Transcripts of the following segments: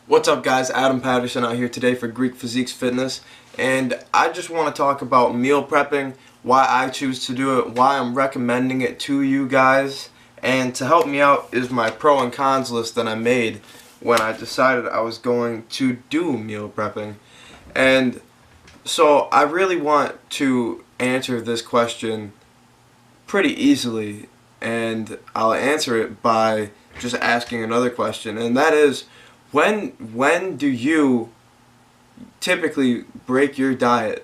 What's up guys, Adam Patterson out here today for Greek Physiques Fitness, and I just want to talk about meal prepping, why I choose to do it, why I'm recommending it to you guys, and to help me out is my pro and cons list that I made when I decided I was going to do meal prepping. And so I really want to answer this question pretty easily, and I'll answer it by just asking another question, and that is, when do you typically break your diet?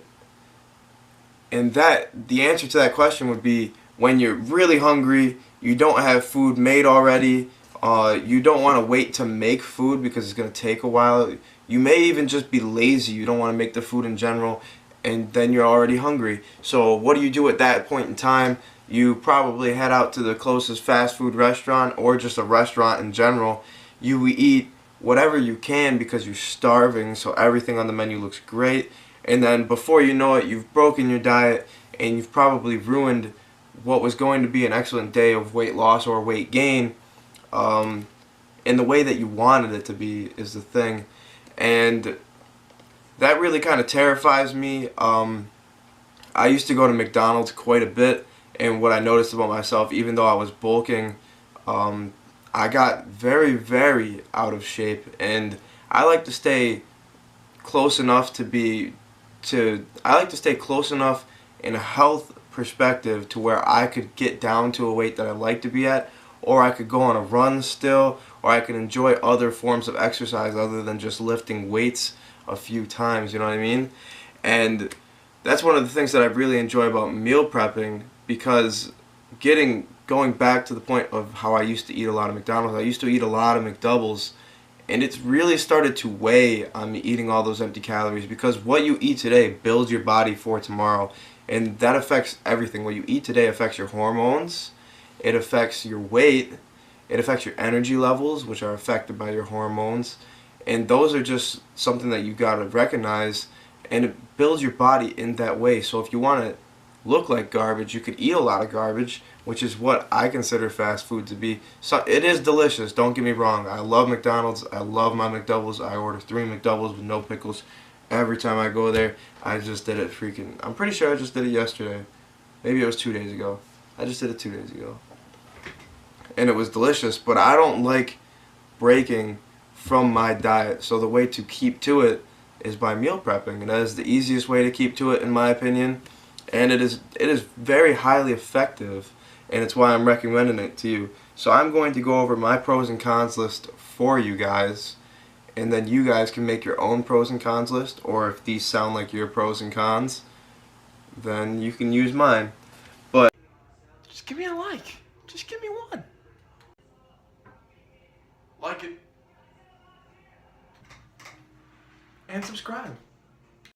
And the answer to that question would be when you're really hungry, you don't have food made already, you don't want to wait to make food because it's going to take a while. You may even just be lazy, you don't want to make the food in general, and then you're already hungry. So what do you do at that point in time? You probably head out to the closest fast food restaurant or just a restaurant in general. You eat whatever you can because you're starving, so everything on the menu looks great, and then before you know it, you've broken your diet and you've probably ruined what was going to be an excellent day of weight loss or weight gain in the way that you wanted it to be is the thing. And that really kind of terrifies me. I used to go to McDonald's quite a bit, and what I noticed about myself, even though I was bulking, I got very, very out of shape, and I like to stay close enough I like to stay close enough in a health perspective to where I could get down to a weight that I like to be at, or I could go on a run still, or I could enjoy other forms of exercise other than just lifting weights a few times, you know what I mean? And that's one of the things that I really enjoy about meal prepping, because going back to the point of how I used to eat a lot of McDonald's, I used to eat a lot of McDoubles, and it's really started to weigh on me eating all those empty calories, because what you eat today builds your body for tomorrow, and that affects everything. What you eat today affects your hormones, it affects your weight, it affects your energy levels, which are affected by your hormones, and those are just something that you gotta recognize, and it builds your body in that way. So if you want to look like garbage, you could eat a lot of garbage, which is what I consider fast food to be. So it is delicious, don't get me wrong. I love McDonald's, I love my McDoubles. I order 3 McDoubles with no pickles every time I go there. I just did it I'm pretty sure I just did it yesterday. Maybe it was 2 days ago. I just did it 2 days ago. And it was delicious, but I don't like breaking from my diet. So the way to keep to it is by meal prepping, and that is the easiest way to keep to it, in my opinion. And it is very highly effective, and it's why I'm recommending it to you. So I'm going to go over my pros and cons list for you guys, and then you guys can make your own pros and cons list, or if these sound like your pros and cons, then you can use mine. But just give me a like. Just give me one. Like it. And subscribe.